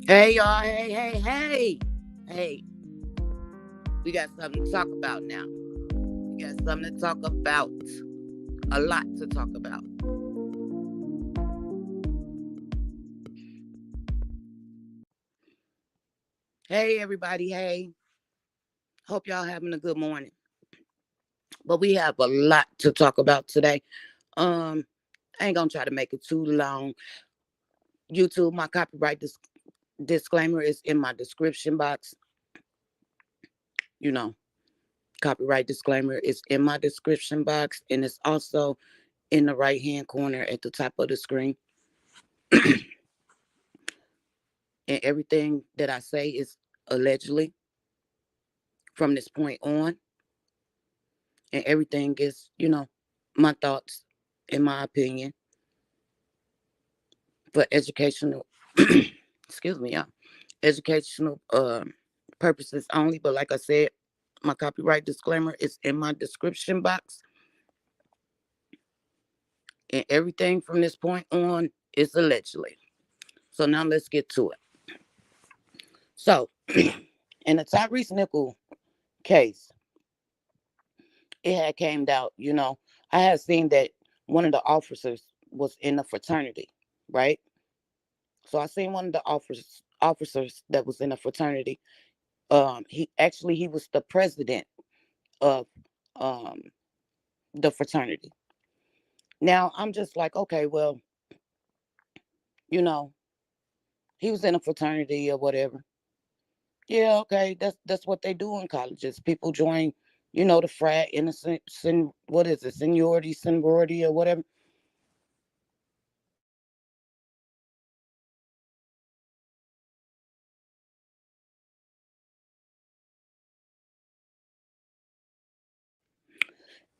Hey y'all, hey. We got something to talk about now. We got something to talk about. A lot to talk about. Hey everybody, hey. Hope y'all having a good morning. But we have a lot to talk about today. Um, I ain't gonna try to make it too long. YouTube, my copyright disclaimer is in my description box. You know, copyright disclaimer is in my description box, and it's also in the right hand corner at the top of the screen. And everything that I say is allegedly from this point on, and everything is, my thoughts, in my opinion, for educational, excuse me, y'all, educational purposes only. But like I said, my copyright disclaimer is in my description box, and everything from this point on is allegedly. So now let's get to it. So, in the Tyrese Nickel case, it had came out, I had seen that one of the officers was in a fraternity, right? So I seen one of the officers that was in a fraternity. He was the president of um the fraternity. Now I'm just like, okay, well, you know, he was in a fraternity or whatever. Yeah, okay, that's what they do in colleges. People join, the frat, innocent, what is it, seniority, sorority, or whatever.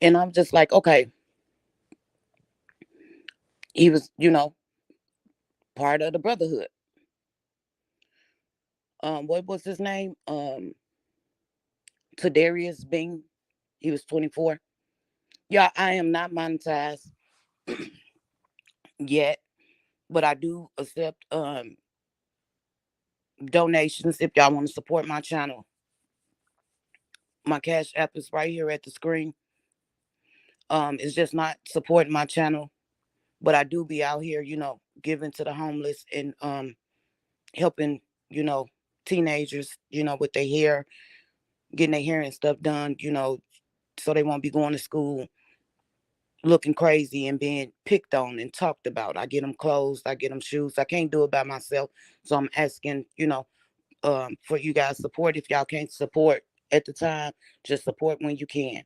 And I'm just like, okay, he was, part of the brotherhood. What was his name? Tadarius Bing. He was 24. Yeah, I am not monetized yet, but I do accept donations if y'all want to support my channel. My cash app is right here at the screen. It's just not supporting my channel, but I do be out here, giving to the homeless and helping, you know, teenagers, with their hair, getting their hair and stuff done, so they won't be going to school looking crazy and being picked on and talked about. I get them clothes, I get them shoes. I can't do it by myself, so I'm asking, for you guys support. If y'all can't support at the time, just support when you can.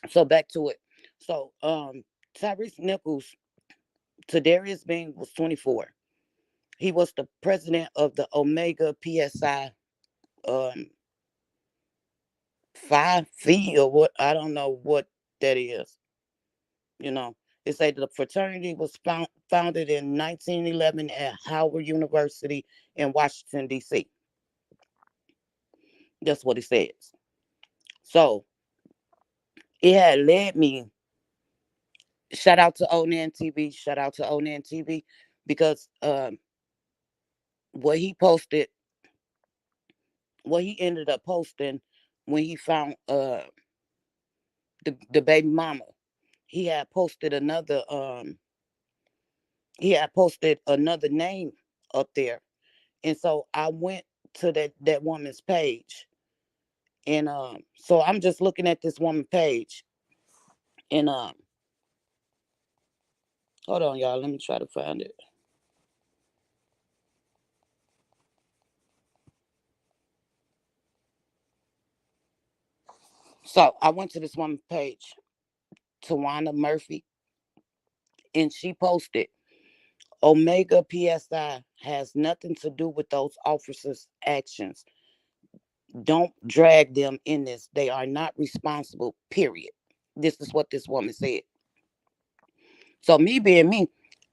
So back to it. So Tyrese Nichols, Tadarius Bean was 24. He was the president of the Omega PSI um 5 feet or what, I don't know what that is. You know, it said the fraternity was founded in 1911 at Howard University in Washington, D.C. That's what it says. So it had led me, shout out to Onan TV, shout out to Onan TV, because what he posted, what he ended up posting when he found the baby mama, he had posted another name up there. And so I went to that woman's page. And so I'm just looking at this woman page. And hold on, y'all, let me try to find it. So I went to this woman's page, Tawana Murphy, and she posted, Omega PSI has nothing to do with those officers' actions. Don't drag them in this. They are not responsible, period. This is what this woman said. So me being me,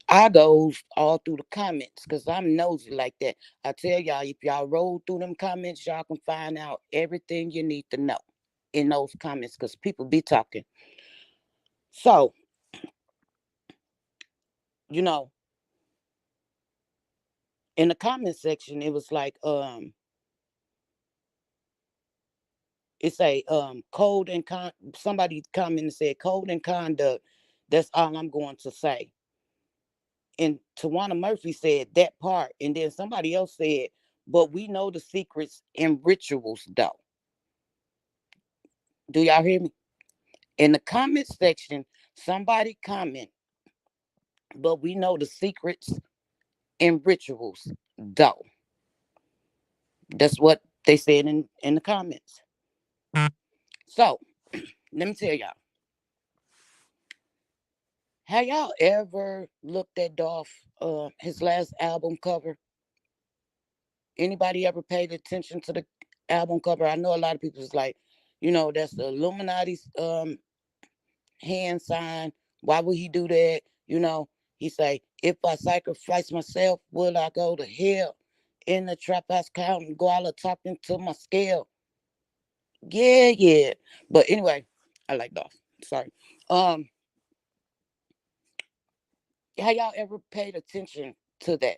I goes all through the comments because I'm nosy like that. I tell y'all, if y'all roll through them comments, y'all can find out everything you need to know in those comments because people be talking. So, you know, In the comment section, it was like, it's a code and somebody commented and said code and conduct. That's all I'm going to say. And Tawana Murphy said that part, and then somebody else said, but we know the secrets and rituals though. Do y'all hear me? In the comment section, somebody comment, but we know the secrets and rituals though. That's what they said in the comments. So let me tell y'all. Have y'all ever looked at Dolph his last album cover? Anybody ever paid attention to the album cover? I know a lot of people is like, that's the Illuminati's hand sign. Why would he do that? He say, if I sacrifice myself, will I go to hell? In the trap house count and go all talking to my scale. Yeah, yeah. But anyway, I like Dolph. Sorry. Um, have y'all ever paid attention to that?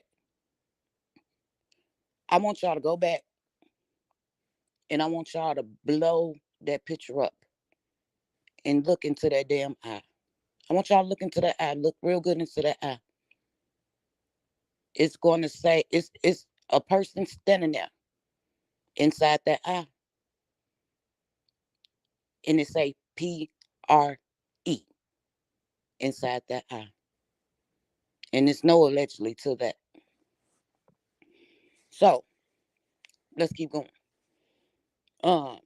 I want y'all to go back and I want y'all to blow that picture up and look into that damn eye. I want y'all to look into that eye. Look real good into that eye. It's going to say it's a person standing there inside that eye, and it say PRE inside that eye, and it's no allegedly to that. So let's keep going. Um,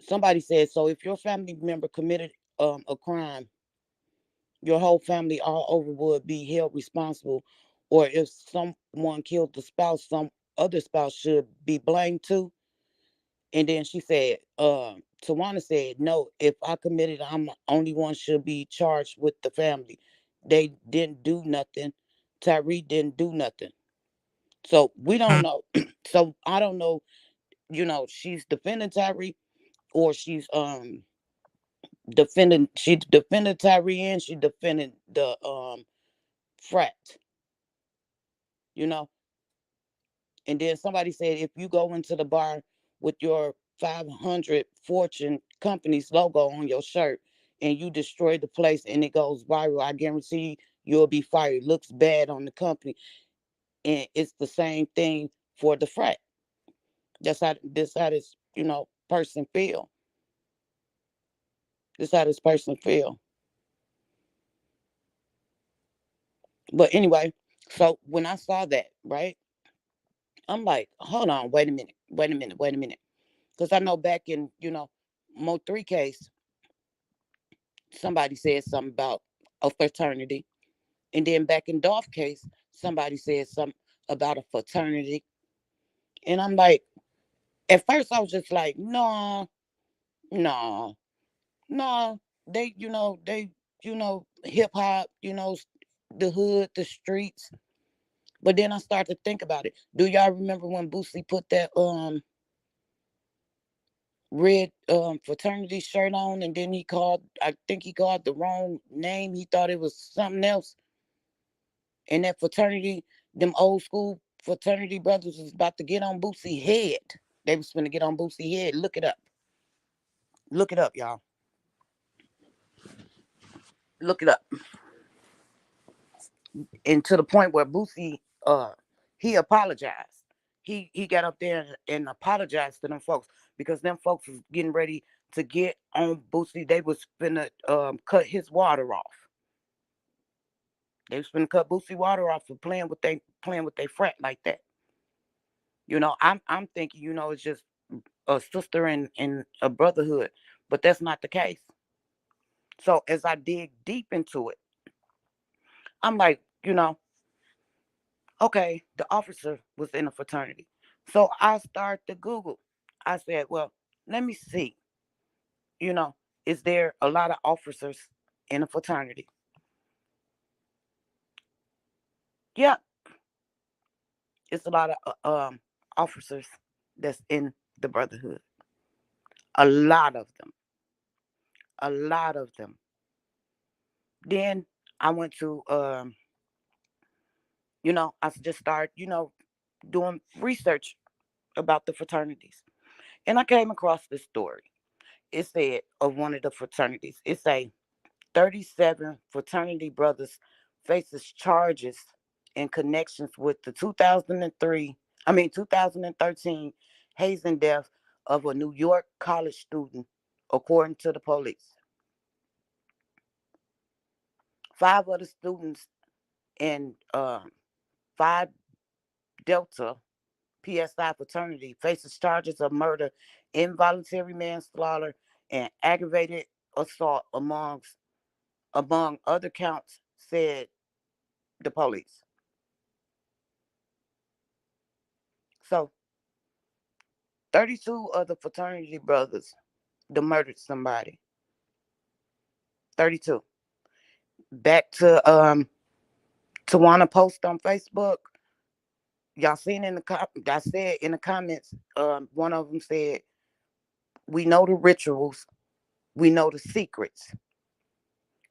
Somebody said so. If your family member committed a crime, your whole family all over would be held responsible, or if someone killed the spouse, some other spouse should be blamed too. And then she said, Tawana said, no, if I committed, I'm the only one should be charged with the family. They didn't do nothing. Tyree didn't do nothing. So we don't know. So I don't know, she's defending Tyree or she's defending Tyree and she defending the frat, you know. And then somebody said if you go into the bar with your 500 Fortune company's logo on your shirt and you destroy the place and it goes viral, I guarantee you'll be fired. Looks bad on the company. And it's the same thing for the frat. That's how this person feel. This how this person feel. But anyway, so when I saw that, right, I'm like, hold on, wait a minute. Because I know back in, Mo 3 case, somebody said something about a fraternity. And then back in Dolph case, somebody said something about a fraternity. And I'm like, at first I was just like, no, no, no. Hip hop, the hood, the streets. But then I started to think about it. Do y'all remember when Boosie put that red fraternity shirt on and then I think he called the wrong name. He thought it was something else. And that fraternity, them old school fraternity brothers was about to get on Boosie head. They was finna get on Boosie head. Look it up. Look it up, y'all. Look it up. And to the point where Boosie he apologized. He got up there and apologized to them folks because them folks was getting ready to get on Boosie. They was finna cut his water off. They was finna cut Boosie water off for playing with they frat like that. I'm thinking, it's just a sister and a brotherhood, but that's not the case. So as I dig deep into it, I'm like, okay, the officer was in a fraternity. So I start to Google. I said, well, let me see, you know, is there a lot of officers in a fraternity? Yeah, it's a lot of officers that's in the brotherhood. A lot of them. A lot of them. Then I went to I just started, doing research about the fraternities. And I came across this story. It said of one of the fraternities, it say 37 fraternity brothers faces charges in connections with the 2013 hazing death of a New York college student, according to the police. Five other students in Phi Delta PSI fraternity faces charges of murder, involuntary manslaughter, and aggravated assault among other counts, said the police. So 32 of the fraternity brothers that murdered somebody. 32. Back to Tawana post on Facebook. Y'all seen in I said in the comments, one of them said, "We know the rituals, we know the secrets."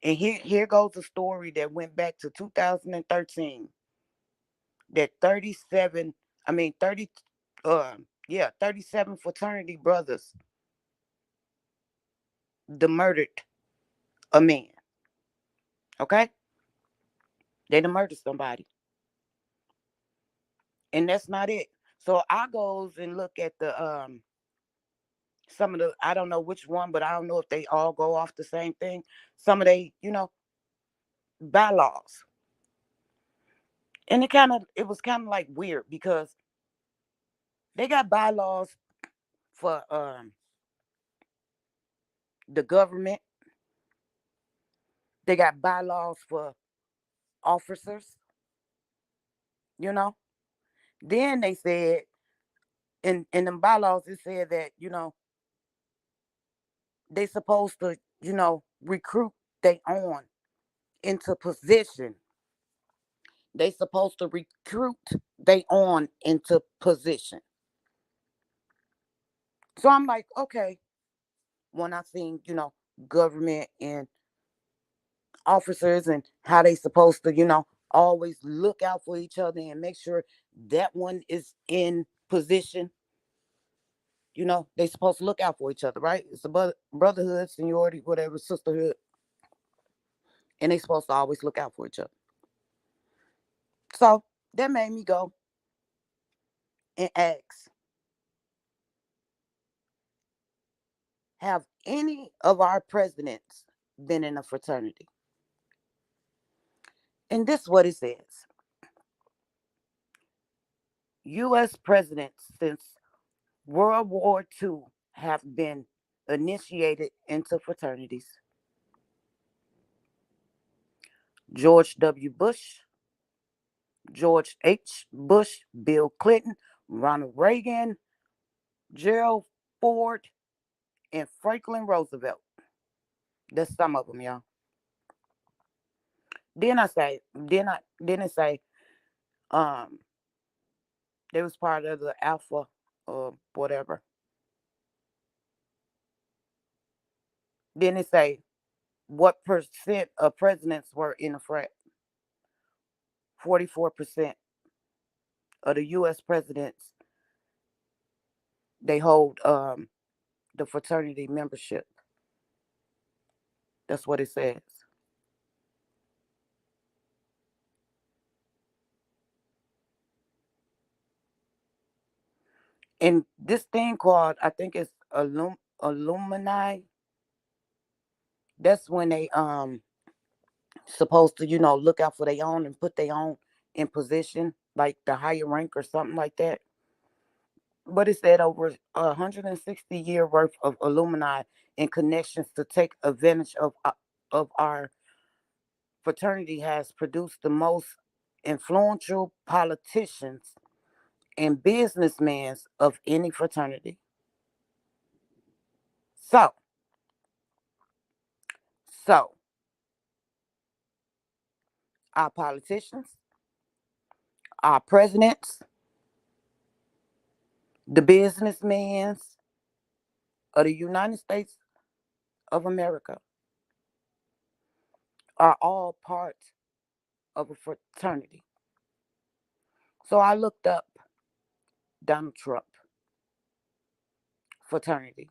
And here goes a story that went back to 2013. That 37, I mean 30, yeah, 37 fraternity brothers the murdered a man. Okay, they done murdered somebody, and that's not it. So I goes and look at the some of the, I don't know which one, but I don't know if they all go off the same thing. Some of they, bylaws, and it was kind of like weird because they got bylaws for the government. They got bylaws for officers. You know. Then they said in them bylaws it said that they supposed to recruit they own into position. They supposed to recruit they on into position. So I'm like, okay, when I seen, government and officers and how they supposed to, always look out for each other and make sure that one is in position. They supposed to look out for each other, right? It's a brotherhood, seniority, whatever, sisterhood, and they supposed to always look out for each other. So that made me go and ask, have any of our presidents been in a fraternity? And this is what it says. U.S. presidents since World War II have been initiated into fraternities. George W. Bush, George H. Bush, Bill Clinton, Ronald Reagan, Gerald Ford, and Franklin Roosevelt. That's some of them, y'all. Then it say, um, they was part of the Alpha or whatever. Then it say what percent of presidents were in the frat. 44% of the U.S. presidents they hold the fraternity membership. That's what it says. And this thing called, I think it's alumni. That's when they supposed to look out for their own and put their own in position, like the higher rank or something like that. But it said over 160-year worth of alumni and connections to take advantage of our fraternity has produced the most influential politicians and businessmen of any fraternity. So, so our politicians, our presidents, the businessmen of the United States of America are all part of a fraternity. So I looked up Donald Trump fraternity.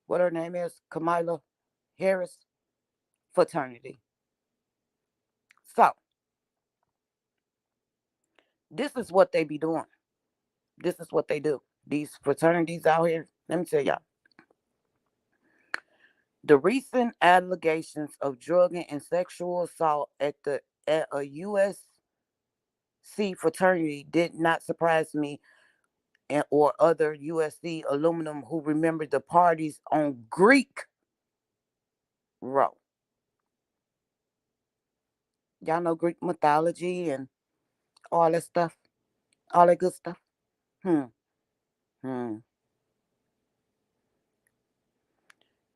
What her name is? Kamala Harris fraternity. So this is what they be doing. This is what they do. These fraternities out here. Let me tell y'all. The recent allegations of drug and sexual assault at a USC fraternity did not surprise me or other USC aluminum who remember the parties on Greek Row. Y'all know Greek mythology and all that stuff, all that good stuff. Hmm. Hmm.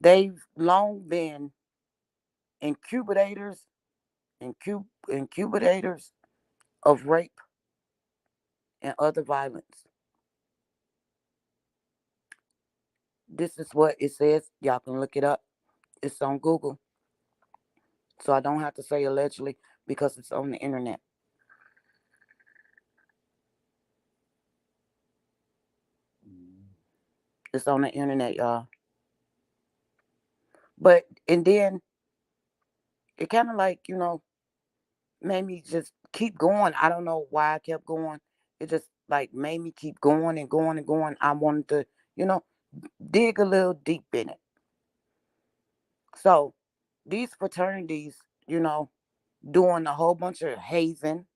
They've long been incubators, incubators of rape and other violence. This is what it says. Y'all can look it up. It's on Google. So I don't have to say allegedly because it's on the internet. It's on the internet, y'all. But, and then it kind of like, made me just keep going. I don't know why I kept going. It just like made me keep going and going and going. I wanted to, you know, dig a little deep in it. So these fraternities, doing a whole bunch of hazing,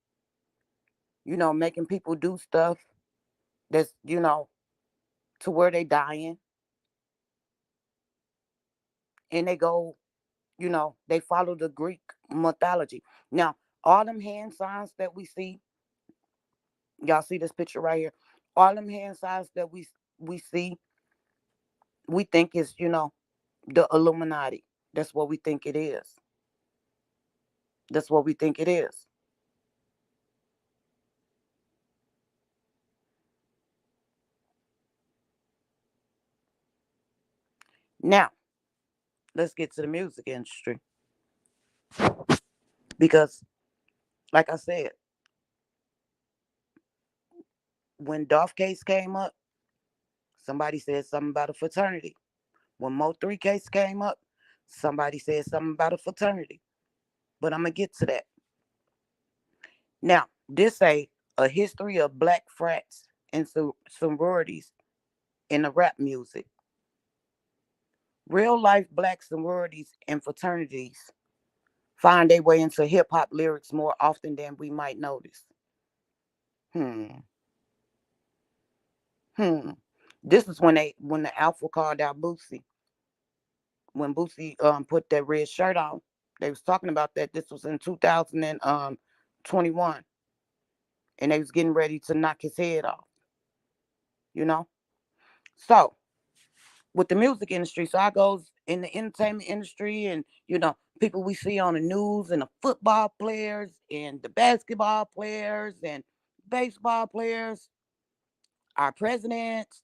making people do stuff that's, to where they dying. And they go, they follow the Greek mythology. Now, all them hand signs that we see, y'all see this picture right here. All them hand signs that we see, we think is, the Illuminati. That's what we think it is. That's what we think it is. Now, let's get to the music industry. Because, like I said, when Dolph case came up, somebody said something about a fraternity. When Mo 3 case came up, somebody said something about a fraternity. But I'm going to get to that. Now, this a history of black frats and sororities in the rap music. Real life black sororities and fraternities find their way into hip hop lyrics more often than we might notice. Hmm. Hmm. This is when the Alpha called out Boosie. When Boosie put that red shirt on, they was talking about that. This was in 2021, and they was getting ready to knock his head off. You know. So with the music industry, so I goes in the entertainment industry, and people we see on the news, and the football players, and the basketball players, and baseball players, our presidents.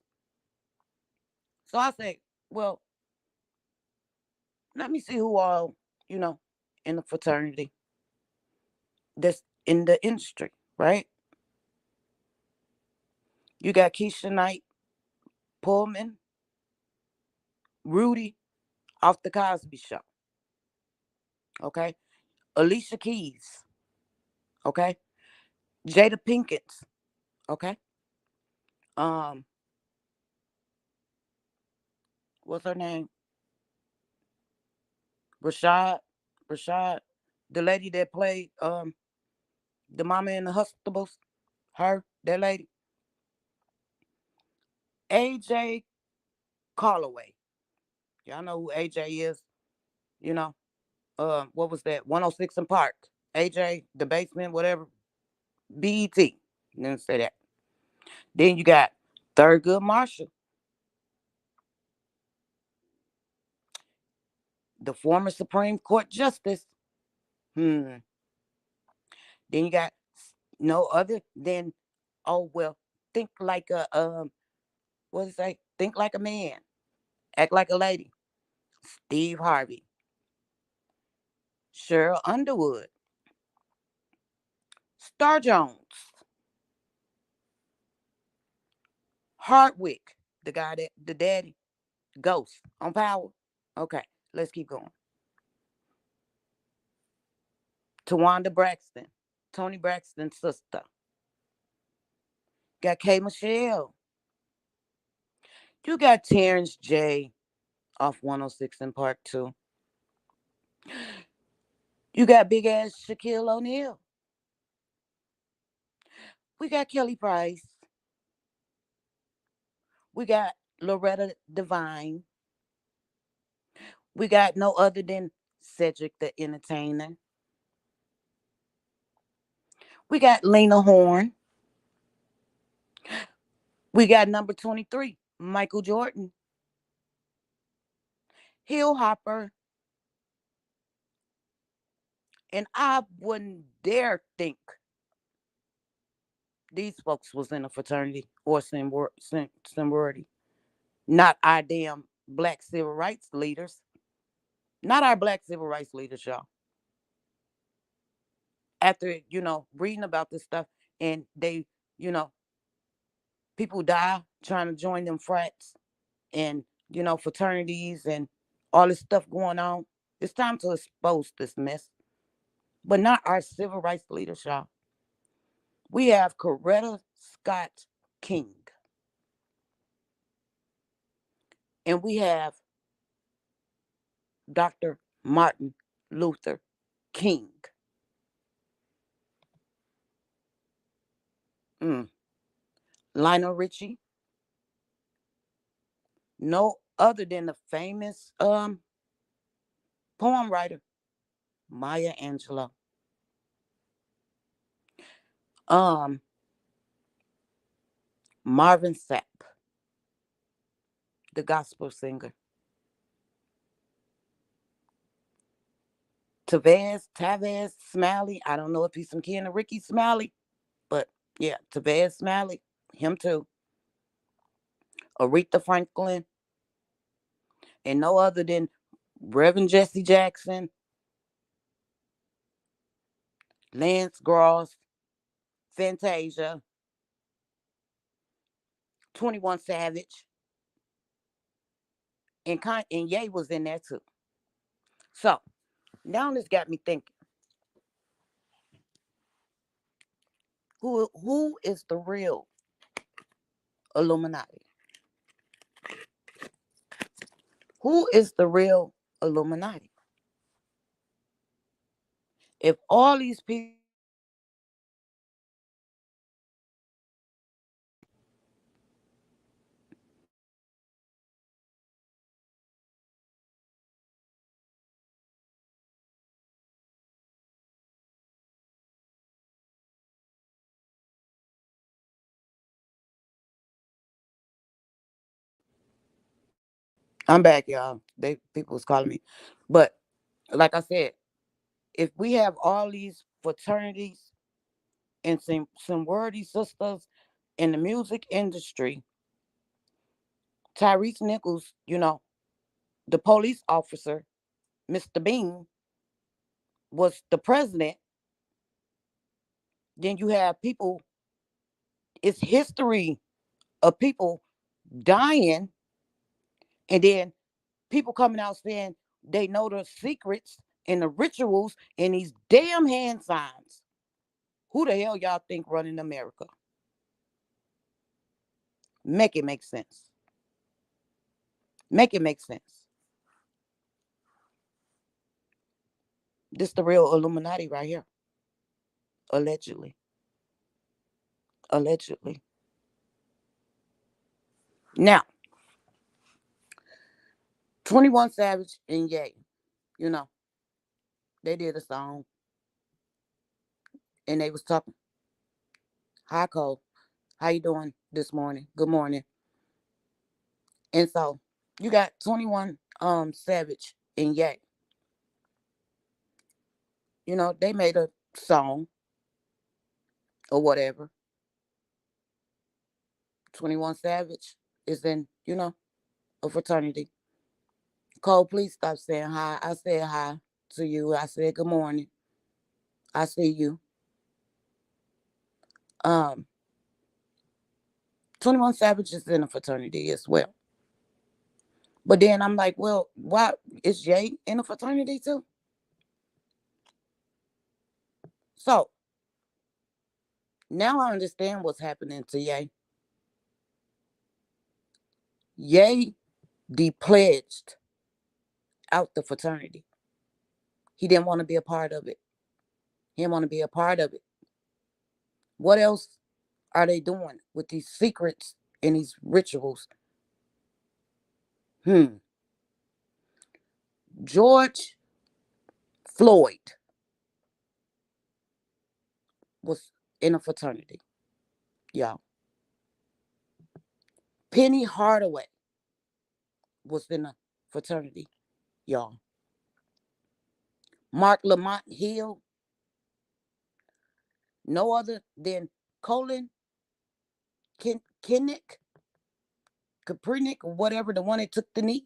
So I say, well, let me see who all, you know, in the fraternity that's in the industry, right? You got Keisha Knight, Pullman, Rudy off the Cosby Show, okay? Alicia Keys, okay? Jada Pinkett, okay? Um, what's her name? Rashad, Rashad, the lady that played the mama in the Hustables, her, that lady. AJ Calloway. Y'all know who AJ is, you know. What was that? 106 in Park. AJ, the basement, whatever. BET. Didn't say that. Then you got Thurgood Marshall, the former Supreme Court Justice. Hmm. Then you got no other than, oh well, think like a what does it say? Think like a man, act like a lady. Steve Harvey, Cheryl Underwood, Star Jones. Hardwick, the guy that the daddy, Ghost on Power. Okay, let's keep going. Tawanda Braxton, Tony Braxton's sister. Got K Michelle. You got Terrence J off 106 in Park 2. You got big ass Shaquille O'Neal. We got Kelly Price. We got Loretta Devine. We got no other than Cedric the Entertainer. We got Lena Horne. We got number 23, Michael Jordan. Hill Hopper. And I wouldn't dare think these folks was in a fraternity or sorority. Not our damn black civil rights leaders. Not our black civil rights leaders, y'all. After, reading about this stuff and they, you know, people die trying to join them frats and, fraternities and all this stuff going on. It's time to expose this mess. But not our civil rights leaders, y'all. We have Coretta Scott King. And we have Dr. Martin Luther King. Lionel Richie. No other than the famous poem writer, Maya Angelou. Marvin Sapp, the gospel singer. Tavez Smiley. I don't know if he's some kin of Ricky Smiley, but yeah, Tavez Smiley, him too. Aretha Franklin, and no other than Reverend Jesse Jackson, Lance Gross, Fantasia, 21 Savage, and Ye was in there too. So now this got me thinking. Who is the real Illuminati? Who is the real Illuminati? If all these people, I'm back, y'all. People was calling me, but like I said, if we have all these fraternities and some worthy sisters in the music industry, Tyrese Nichols, the police officer, Mr. Bean, was the president. Then you have people, it's history of people dying, and then people coming out saying they know the secrets and the rituals and these damn hand signs. Who the hell y'all think running America? Make it make sense. Make it make sense. This the real Illuminati right here. Allegedly. Allegedly. Now, 21 Savage and Ye, you know, they did a song and they was talking, hi Cole, how you doing this morning? Good morning. And so you got 21 Savage and Ye. They made a song or whatever. 21 Savage is in, a fraternity. Cole, please stop saying hi. I said hi to you. I said good morning. I see you. Um, 21 Savage is in a fraternity as well. But then I'm like, well, why is Jay in a fraternity too? So now I understand what's happening to Ye. Ye depledged out the fraternity. He didn't want to be a part of it. He didn't want to be a part of it. What else are they doing with these secrets and these rituals? George Floyd was in a fraternity, y'all. Penny Hardaway was in a fraternity, y'all. Mark Lamont Hill, no other than Colin Kaepernick, or whatever, the one that took the knee.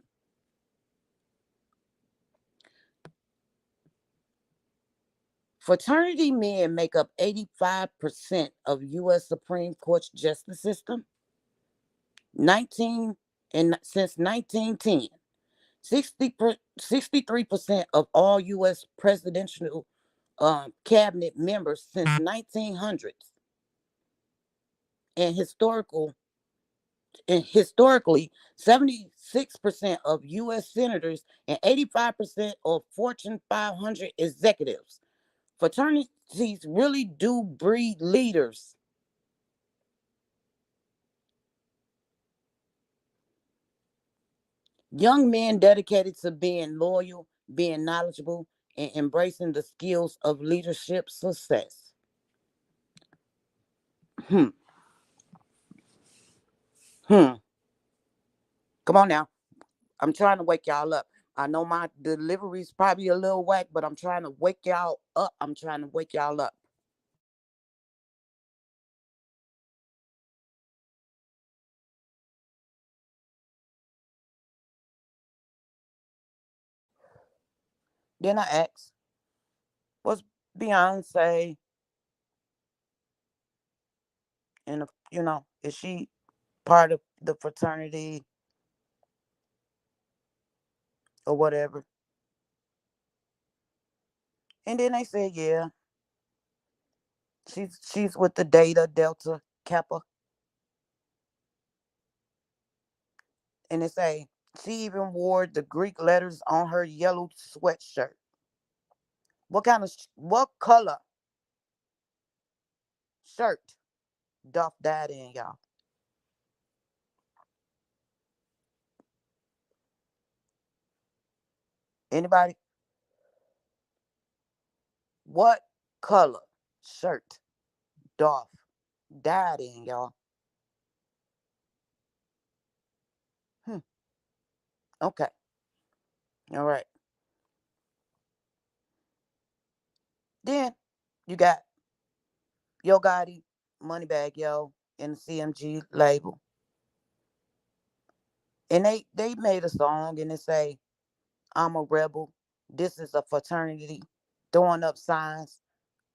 Fraternity men make up 85% of U.S. Supreme Court's justice system. 19 and since 1910, 63% of all U.S. presidential cabinet members since 1900s, and historically, 76% of U.S. senators and 85% of Fortune 500 executives. Fraternities really do breed leaders. Young men dedicated to being loyal, being knowledgeable, and embracing the skills of leadership success. Hmm. Hmm. Come on now. I'm trying to wake y'all up. I know my delivery is probably a little whack, but I'm trying to wake y'all up. I'm trying to wake y'all up. Then I asked, was Beyonce and is she part of the fraternity or whatever? And then they said, yeah, she's with the Delta Kappa. And they say she even wore the Greek letters on her yellow sweatshirt. What color shirt Duff died in, y'all? Anybody? What color shirt Dolph died in, y'all? Hmm. Okay. All right. Then you got Yo Gotti, Moneybag Yo, and the CMG label. And they made a song and they say, I'm a rebel. This is a fraternity. Throwing up signs.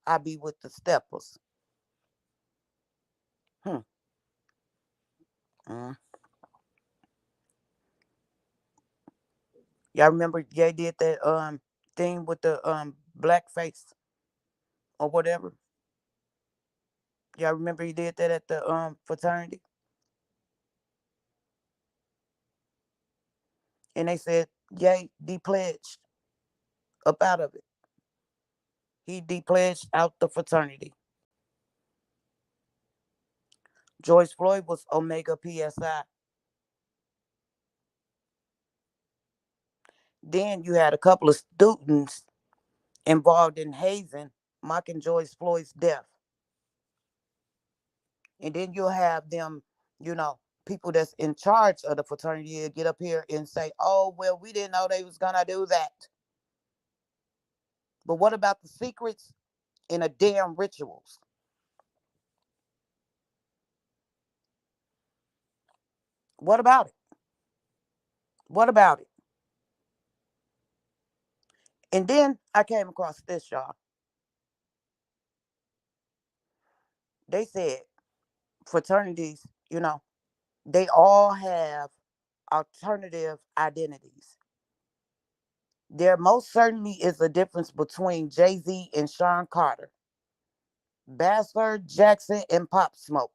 I be with the steppers. Hmm. Mm. Y'all remember Jay did that thing with the blackface or whatever? Y'all remember he did that at the fraternity? And they said Jay depledged up out of it. He depledged out the fraternity. George Floyd was Omega PSI. Then you had a couple of students involved in hazing, mocking George Floyd's death. And then you'll have them, you know, people that's in charge of the fraternity get up here and say, oh, well, we didn't know they was going to do that. But what about the secrets and the damn rituals? What about it? What about it? And then I came across this, y'all. They said fraternities, They all have alternative identities. There most certainly is a difference between Jay-Z and Sean Carter, Bastard Jackson and Pop Smoke,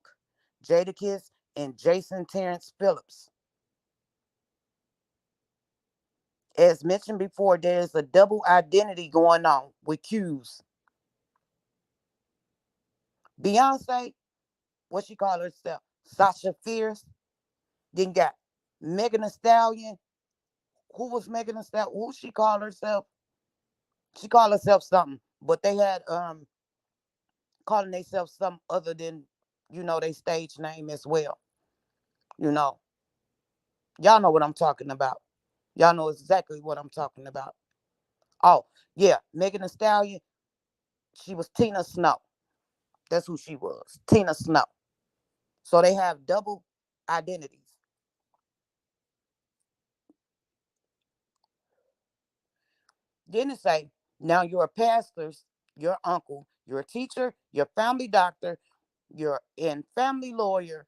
Jadakiss and Jason Terrence Phillips. As mentioned before, there is a double identity going on with Q's. Beyonce, what she call herself? Sasha Fierce. Then got Megan Thee Stallion. Who was Megan Thee Stallion? Who she called herself? She called herself something, but they had calling themselves something other than their stage name as well. You know, y'all know what I'm talking about. Y'all know exactly what I'm talking about. Oh yeah, Megan Thee Stallion. She was Tina Snow. That's who she was, Tina Snow. So they have double identities. Then it say, now you're a pastor, your uncle, your teacher, your family doctor, your and family lawyer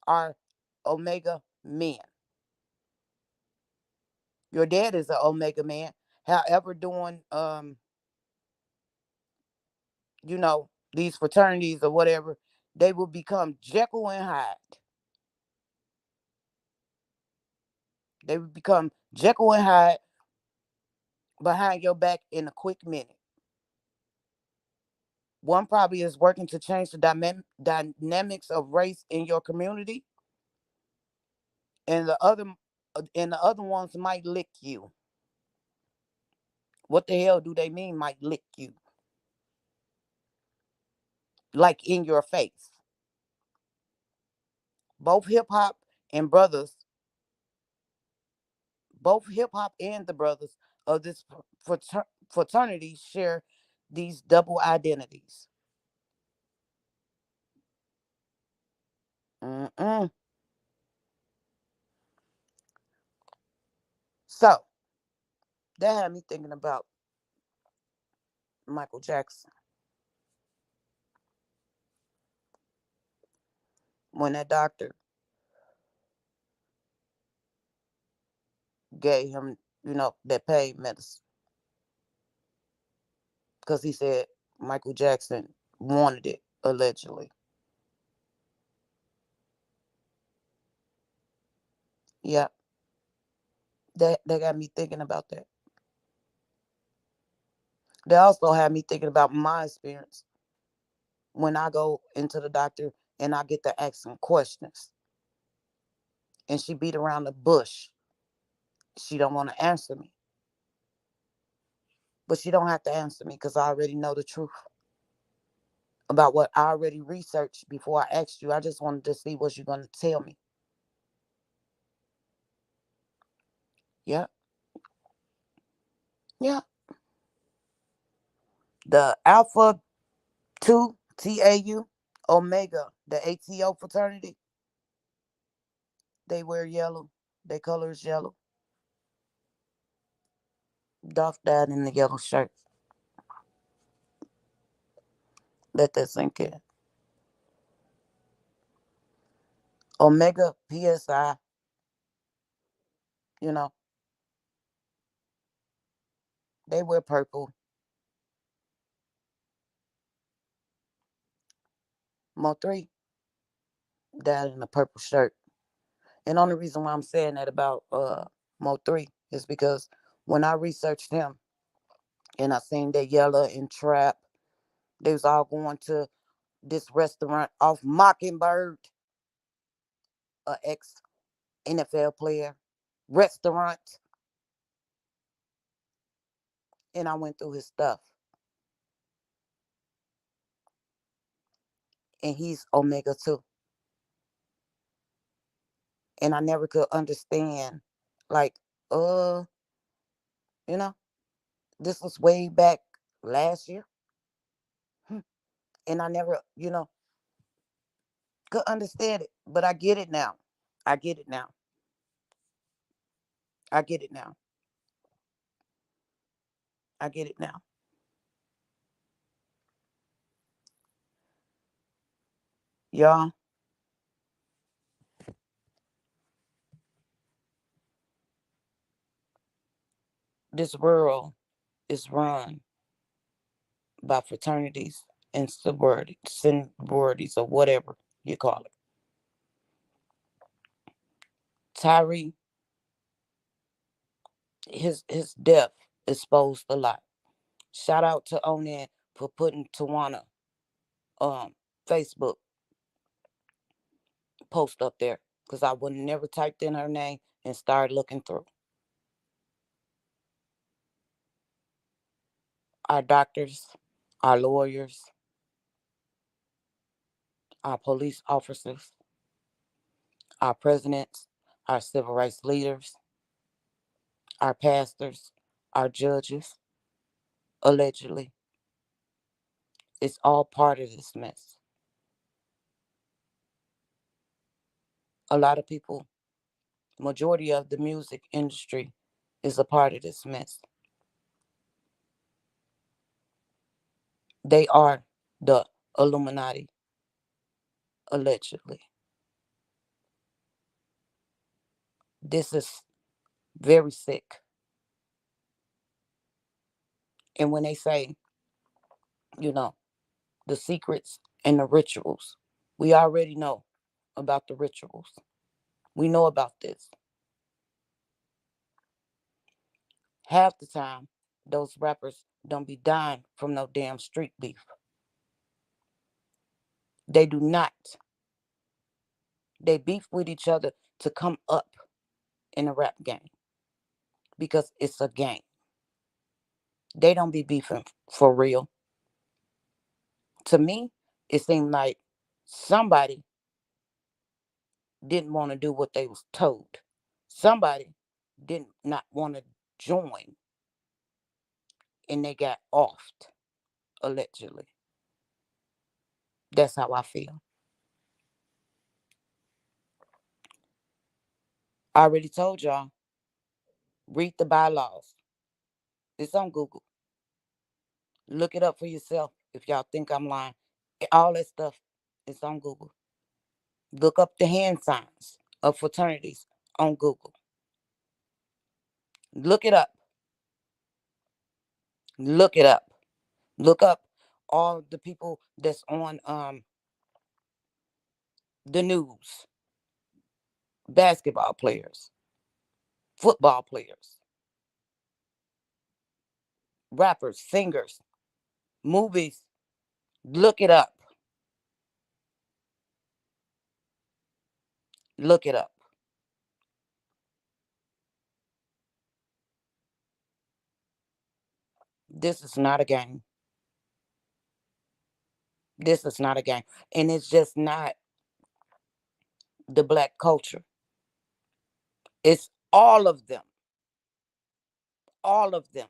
are Omega men. Your dad is an Omega man. However, doing these fraternities or whatever, they will become Jekyll and Hyde. They will become Jekyll and Hyde behind your back in a quick minute. One probably is working to change the dynamics of race in your community, and the other ones might lick you. What the hell do they mean might lick you? Like in your face. Both hip hop and brothers, both hip hop and the brothers of this fraternity share these double identities. Mm-mm. So that had me thinking about Michael Jackson when that doctor gave him, that pain medicine because he said Michael Jackson wanted it allegedly. Yeah, that got me thinking about that. They also had me thinking about my experience when I go into the doctor and I get to ask some questions, and she beat around the bush. She don't want to answer me, but she don't have to answer me because I already know the truth about what I already researched before I asked you. I just wanted to see what you're gonna tell me. Yeah, yeah. The Alpha Two TAU Omega, the ATO fraternity. They wear yellow. Their color is yellow. Dolph died in the yellow shirt. Let that sink in. Omega PSI, you know, they wear purple. Mo 3 died in a purple shirt. And the only reason why I'm saying that about Mo 3 is because when I researched him and I seen that Yella and Trap, they was all going to this restaurant off Mockingbird, a ex NFL player, restaurant, and I went through his stuff. And he's Omega 2. And I never could understand, like, uh, you know, this was way back last year. And I never, could understand it. But I get it now. I get it now. I get it now. I get it now. Y'all, This world is run by fraternities and sororities or whatever you call it. Tyree, his death exposed a lot. Shout out to Onan for putting Tawana Facebook post up there, because I would never typed in her name and started looking through. Our doctors, our lawyers, our police officers, our presidents, our civil rights leaders, our pastors, our judges, allegedly, it's all part of this mess. A lot of people, majority of the music industry is a part of this mess. They are the Illuminati, allegedly. This is very sick. And when they say, you know, the secrets and the rituals, we already know about the rituals. We know about this. Half the time, those rappers don't be dying from no damn street beef. They do not. They beef with each other to come up in a rap game because it's a game. They don't be beefing for real. To me, it seemed like somebody didn't want to do what they was told. Somebody did not want to join and they got offed, allegedly. That's how I feel. I already told y'all, read the bylaws. It's on Google. Look it up for yourself if y'all think I'm lying. All that stuff is on Google. Look up the hand signs of fraternities on Google. Look it up. Look it up. Look up all the people that's on the news. Basketball players, football players, rappers, singers, movies. Look it up. Look it up. This is not a game. This is not a game. And it's just not the black culture. It's all of them. All of them.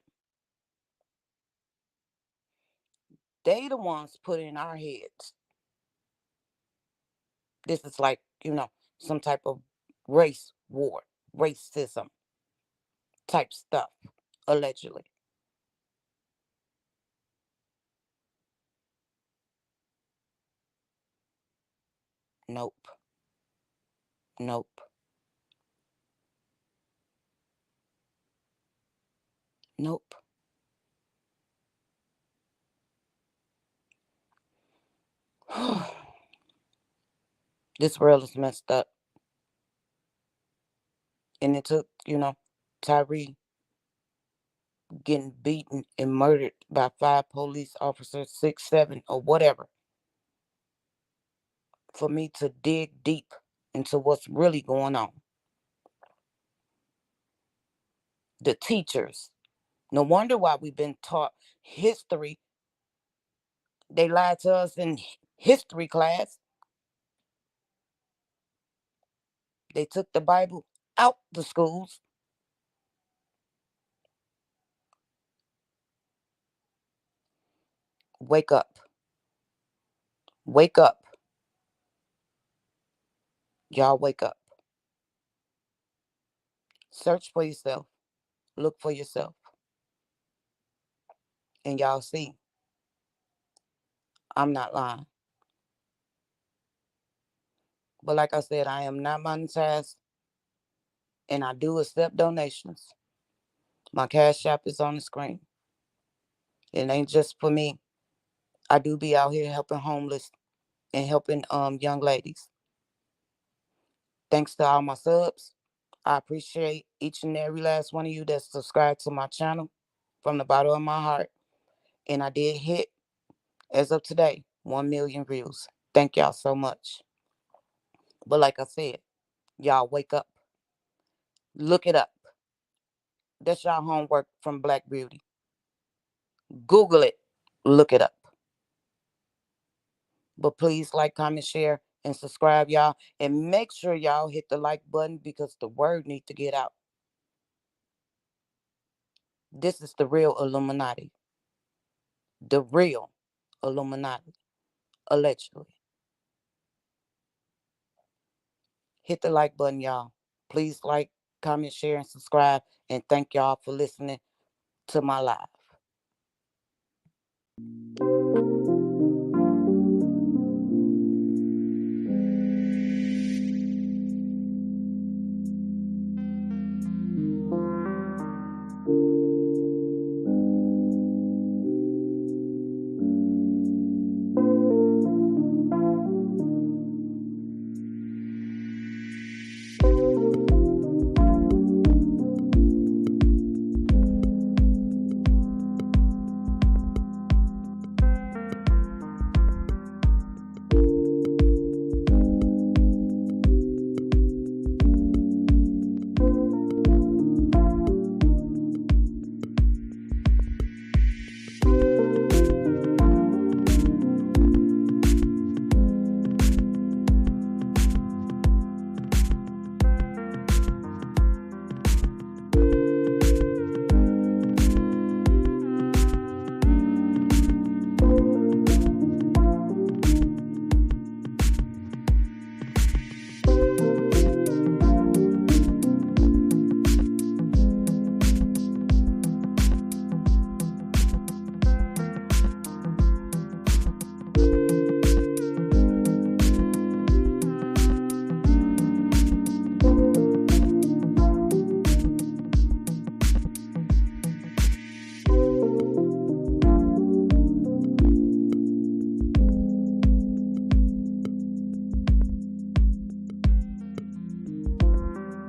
They the ones put in our heads. This is like, some type of race war, racism type stuff, allegedly. Nope. Nope. Nope. This world is messed up. And it took, Tyree getting beaten and murdered by 5 police officers, 6, 7, or whatever, for me to dig deep into what's really going on. The teachers. No wonder why we've been taught history. They lied to us in history class. They took the Bible out the schools. Wake up. Wake up. Y'all wake up. Search for yourself. Look for yourself. And y'all see, I'm not lying. But like I said, I am not monetized and I do accept donations. My Cash App is on the screen. It ain't just for me. I do be out here helping homeless and helping young ladies. Thanks to all my subs. I appreciate each and every last one of you that subscribed to my channel from the bottom of my heart. And I did hit, as of today, 1 million views. Thank y'all so much. But like I said, y'all wake up. Look it up. That's y'all homework from Black Beauty. Google it. Look it up. But please like, comment, share, and subscribe, y'all. And make sure y'all hit the like button because the word needs to get out. This is the real Illuminati. The real Illuminati. Allegedly. Hit the like button, y'all. Please like, comment, share, and subscribe. And thank y'all for listening to my live.